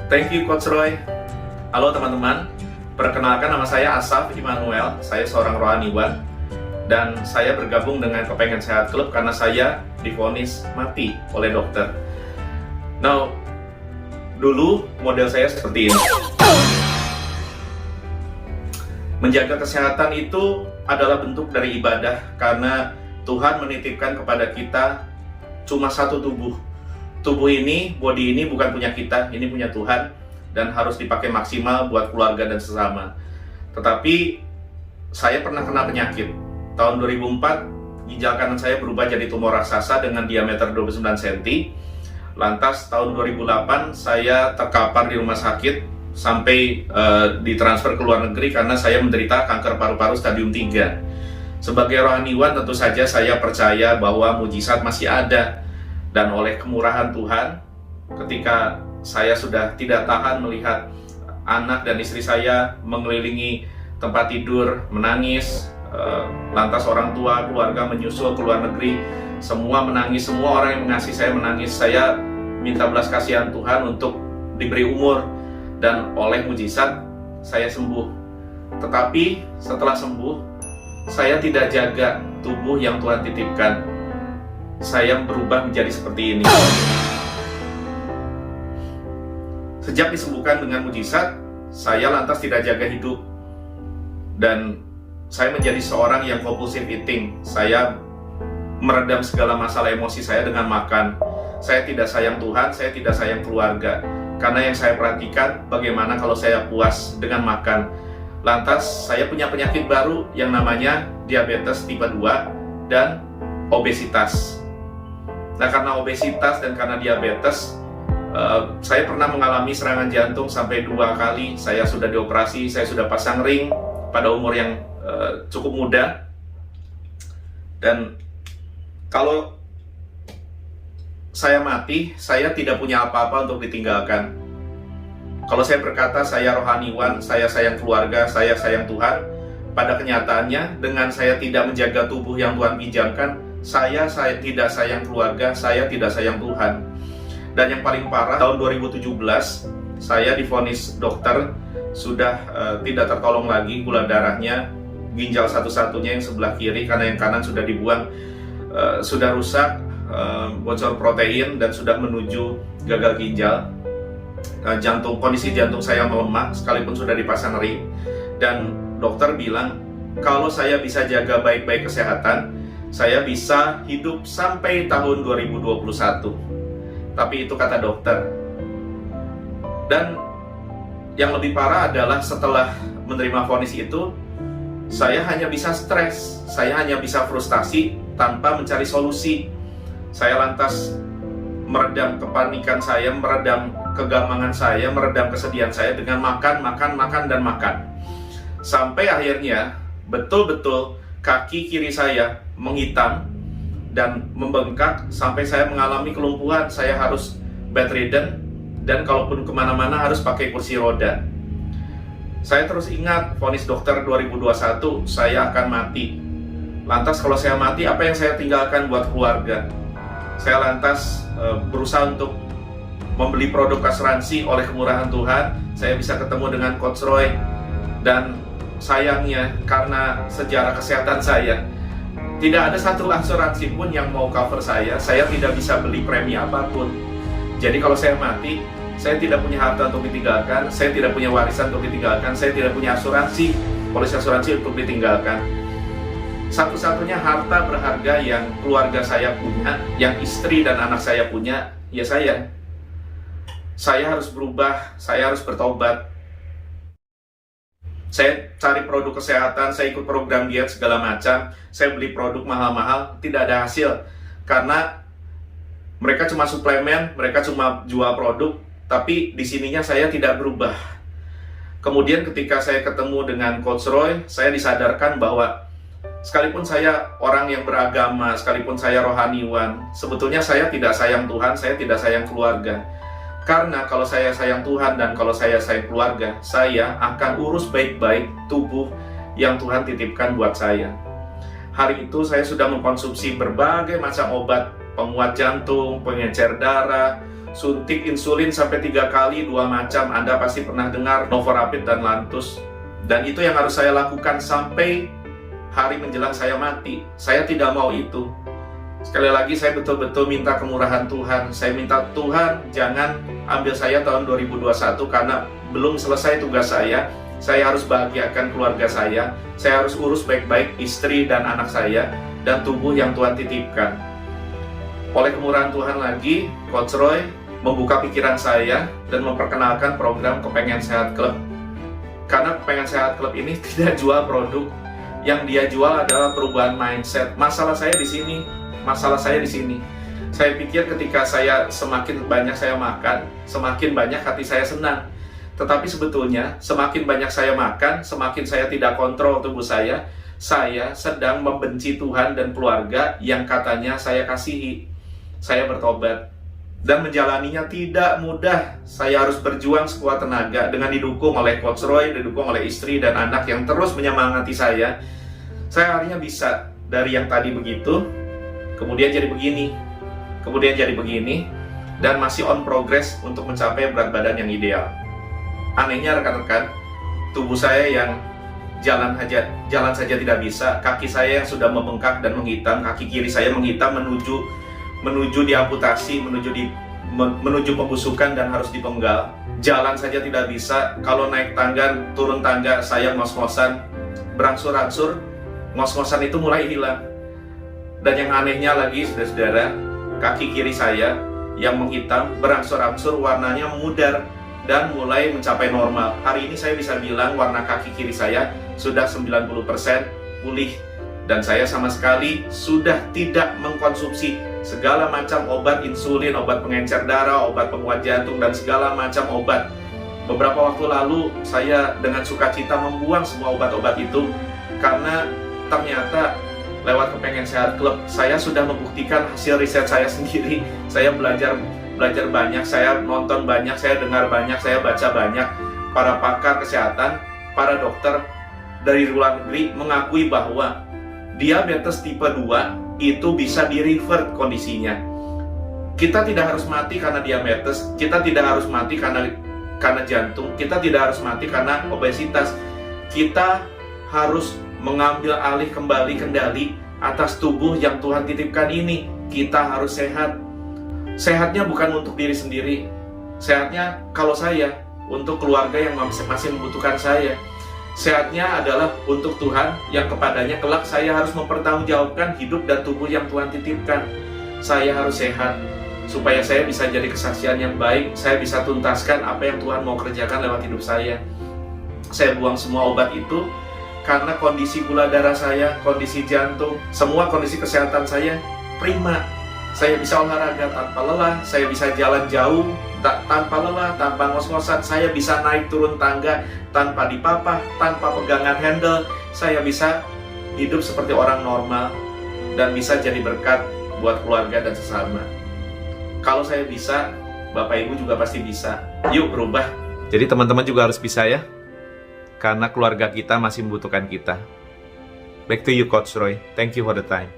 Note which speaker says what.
Speaker 1: Thank you Coach Roy. Halo teman-teman, perkenalkan nama saya Asaf Immanuel. Saya seorang rohaniwan dan saya bergabung dengan Kepengen Sehat Club karena saya divonis mati oleh dokter. Now, dulu model saya seperti ini. Menjaga kesehatan itu adalah bentuk dari ibadah karena Tuhan menitipkan kepada kita cuma satu tubuh. Tubuh ini, body ini bukan punya kita, ini punya Tuhan dan harus dipakai maksimal buat keluarga dan sesama. Tetapi saya pernah kena penyakit. Tahun 2004, ginjal kanan saya berubah jadi tumor raksasa dengan diameter 29 cm. Lantas tahun 2008 saya terkapar di rumah sakit sampai ditransfer ke luar negeri karena saya menderita kanker paru-paru stadium 3. Sebagai rohaniwan tentu saja saya percaya bahwa mujizat masih ada. Dan oleh kemurahan Tuhan, ketika saya sudah tidak tahan melihat anak dan istri saya mengelilingi tempat tidur, menangis, lantas orang tua, keluarga menyusul ke luar negeri, semua menangis, semua orang yang mengasihi saya menangis. Saya minta belas kasihan Tuhan untuk diberi umur, dan oleh mujizat saya sembuh. Tetapi setelah sembuh, saya tidak jaga tubuh yang Tuhan titipkan. Saya berubah menjadi seperti ini. Sejak disembuhkan dengan mujizat, saya lantas tidak jaga hidup. Dan saya menjadi seorang yang compulsive eating. Saya meredam segala masalah emosi saya dengan makan. Saya tidak sayang Tuhan, saya tidak sayang keluarga. Karena yang saya perhatikan, bagaimana kalau saya puas dengan makan. Lantas, saya punya penyakit baru yang namanya diabetes tipe 2 dan obesitas. Nah, karena obesitas dan karena diabetes, saya pernah mengalami serangan jantung sampai 2 kali. Saya sudah dioperasi, saya sudah pasang ring pada umur yang cukup muda. Dan kalau saya mati, saya tidak punya apa-apa untuk ditinggalkan. Kalau saya berkata saya rohaniwan, saya sayang keluarga, saya sayang Tuhan, pada kenyataannya dengan saya tidak menjaga tubuh yang Tuhan pinjamkan, saya tidak sayang keluarga, saya tidak sayang Tuhan. Dan yang paling parah, tahun 2017 saya divonis dokter sudah tidak tertolong lagi gula darahnya, ginjal satu-satunya yang sebelah kiri karena yang kanan sudah dibuang, sudah rusak, bocor protein dan sudah menuju gagal ginjal. Kondisi jantung saya melemah sekalipun sudah dipasang ring, dan dokter bilang kalau saya bisa jaga baik-baik kesehatan, saya bisa hidup sampai tahun 2021. Tapi itu kata dokter. Dan yang lebih parah adalah setelah menerima vonis itu, saya hanya bisa stres, saya hanya bisa frustasi tanpa mencari solusi. Saya lantas meredam kepanikan saya, meredam kegamangan saya, meredam kesedihan saya dengan makan. Sampai akhirnya betul-betul kaki kiri saya menghitam dan membengkak sampai saya mengalami kelumpuhan. Saya harus bedridden dan kalaupun kemana-mana harus pakai kursi roda. Saya terus ingat vonis dokter 2021, saya akan mati. Lantas kalau saya mati, apa yang saya tinggalkan buat keluarga? Saya lantas berusaha untuk membeli produk asuransi. Oleh kemurahan Tuhan, saya bisa ketemu dengan Coach Roy. Dan sayangnya karena sejarah kesehatan saya, tidak ada satu asuransi pun yang mau cover saya. Saya tidak bisa beli premi apapun. Jadi kalau saya mati, saya tidak punya harta untuk ditinggalkan, saya tidak punya warisan untuk ditinggalkan, saya tidak punya asuransi, polis asuransi untuk ditinggalkan. Satu-satunya harta berharga yang keluarga saya punya, yang istri dan anak saya punya, ya saya. Saya harus berubah, saya harus bertobat. Saya cari produk kesehatan, saya ikut program diet segala macam, saya beli produk mahal-mahal, tidak ada hasil. Karena mereka cuma suplemen, mereka cuma jual produk, tapi di sininya saya tidak berubah. Kemudian ketika saya ketemu dengan Coach Roy, saya disadarkan bahwa sekalipun saya orang yang beragama, sekalipun saya rohaniwan, sebetulnya saya tidak sayang Tuhan, saya tidak sayang keluarga. Karena kalau saya sayang Tuhan dan kalau saya sayang keluarga, saya akan urus baik-baik tubuh yang Tuhan titipkan buat saya. Hari itu saya sudah mengkonsumsi berbagai macam obat, penguat jantung, pengencer darah, suntik insulin sampai 3 kali, 2 macam. Anda pasti pernah dengar Novorapid dan Lantus. Dan itu yang harus saya lakukan sampai hari menjelang saya mati. Saya tidak mau itu. Sekali lagi saya betul-betul minta kemurahan Tuhan. Saya minta Tuhan jangan ambil saya tahun 2021 karena belum selesai tugas saya. Saya harus bahagiakan keluarga saya harus urus baik-baik istri dan anak saya, dan tubuh yang Tuhan titipkan. Oleh kemurahan Tuhan lagi, Coach Roy membuka pikiran saya dan memperkenalkan program Kepengen Sehat Club. Karena Kepengen Sehat Club ini tidak jual produk, yang dia jual adalah perubahan mindset. Masalah saya di sini. Saya pikir ketika saya semakin banyak saya makan, semakin banyak hati saya senang. Tetapi sebetulnya semakin banyak saya makan, semakin saya tidak kontrol tubuh saya sedang membenci Tuhan dan keluarga yang katanya saya kasihi. Saya bertobat dan menjalaninya tidak mudah. Saya harus berjuang sekuat tenaga dengan didukung oleh Coach Roy, didukung oleh istri dan anak yang terus menyemangati saya. Saya akhirnya bisa dari yang tadi begitu, kemudian jadi begini, dan masih on progress untuk mencapai berat badan yang ideal. Anehnya rekan-rekan, tubuh saya yang jalan saja tidak bisa, kaki saya yang sudah membengkak dan menghitam, kaki kiri saya menghitam menuju diamputasi, menuju pembusukan dan harus dipenggal. Jalan saja tidak bisa, kalau naik tangga, turun tangga saya ngos-ngosan, berangsur-angsur, ngos-ngosan itu mulai hilang. Dan yang anehnya lagi, saudara-saudara, kaki kiri saya yang menghitam, berangsur-angsur warnanya memudar dan mulai mencapai normal. Hari ini saya bisa bilang warna kaki kiri saya sudah 90% pulih. Dan saya sama sekali sudah tidak mengkonsumsi segala macam obat insulin, obat pengencer darah, obat penguat jantung, dan segala macam obat. Beberapa waktu lalu saya dengan sukacita membuang semua obat-obat itu, karena ternyata lewat Kepengen Sehat Club saya sudah membuktikan hasil riset saya sendiri. Saya belajar banyak, saya nonton banyak, saya dengar banyak, saya baca banyak. Para pakar kesehatan, para dokter dari luar negeri mengakui bahwa diabetes tipe 2 itu bisa di-revert kondisinya. Kita tidak harus mati karena diabetes, kita tidak harus mati karena jantung, kita tidak harus mati karena obesitas. Kita harus mengambil alih kembali kendali atas tubuh yang Tuhan titipkan ini. Kita harus sehat. Sehatnya bukan untuk diri sendiri. Sehatnya kalau saya, untuk keluarga yang masih membutuhkan saya. Sehatnya adalah untuk Tuhan yang kepadanya kelak saya harus mempertanggungjawabkan hidup dan tubuh yang Tuhan titipkan. Saya harus sehat supaya saya bisa jadi kesaksian yang baik. Saya bisa tuntaskan apa yang Tuhan mau kerjakan lewat hidup saya. Saya buang semua obat itu karena kondisi gula darah saya, kondisi jantung, semua kondisi kesehatan saya prima. Saya bisa olahraga tanpa lelah, saya bisa jalan jauh tanpa lelah, tanpa ngos-ngosan, saya bisa naik turun tangga tanpa dipapah, tanpa pegangan handle. Saya bisa hidup seperti orang normal dan bisa jadi berkat buat keluarga dan sesama. Kalau saya bisa, Bapak Ibu juga pasti bisa. Yuk berubah. Jadi teman-teman juga harus bisa ya, karena keluarga kita masih membutuhkan kita. Back to you Coach Roy. Thank you for the time.